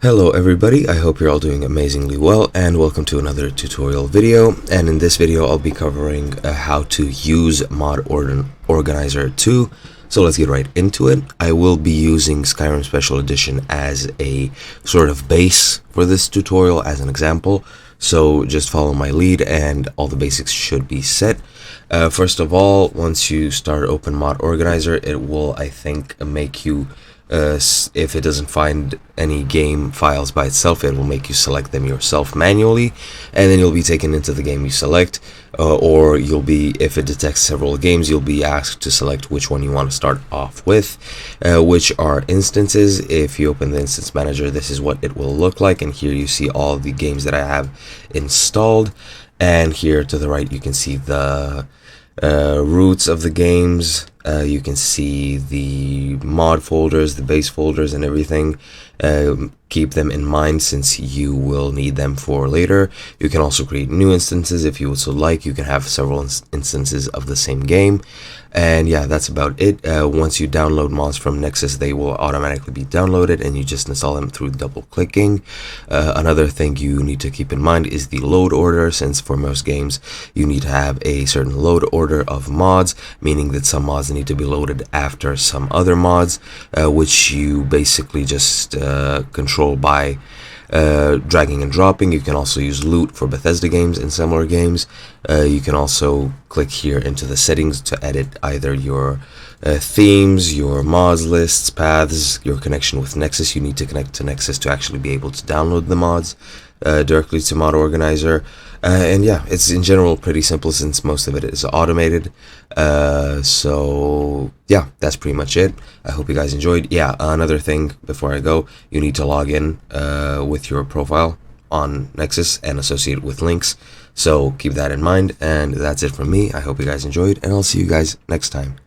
Hello everybody, I hope you're all doing amazingly well and welcome to another tutorial video. And in this video I'll be covering how to use Mod Organizer 2. So let's get right into it. I will be using Skyrim Special Edition as a sort of base for this tutorial as an example. So just follow my lead and all the basics should be set. First of all, once you start Open Mod Organizer, it will, I think, make you if it doesn't find any game files by itself, it will make you select them yourself manually, and then you'll be taken into the game you select, or you'll be, if it detects several games, you'll be asked to select which one you want to start off with, which are instances. If you open the instance manager, this is what it will look like, and here you see all the games that I have installed, and here to the right you can see the roots of the games. You can see the mod folders, the base folders, and everything. Keep them in mind since you will need them for later. You can also create new instances if you would so like. You can have several instances of the same game. And yeah, that's about it. Once you download mods from Nexus, they will automatically be downloaded and you just install them through double clicking. Another thing you need to keep in mind is the load order, since for most games you need to have a certain load order of mods, meaning that some mods need to be loaded after some other mods, which you basically just control by dragging and dropping. You can also use loot for Bethesda games and similar games. You can also click here into the settings to edit either your themes, your mods lists, paths, your connection with Nexus. You need to connect to Nexus to actually be able to download the mods directly to Mod Organizer. And yeah, it's in general pretty simple since most of it is automated. So yeah, that's pretty much it. I hope you guys enjoyed. Yeah, another thing before I go, you need to log in with your profile on Nexus and associate it with links. So keep that in mind, and that's it from me. I hope you guys enjoyed, and I'll see you guys next time.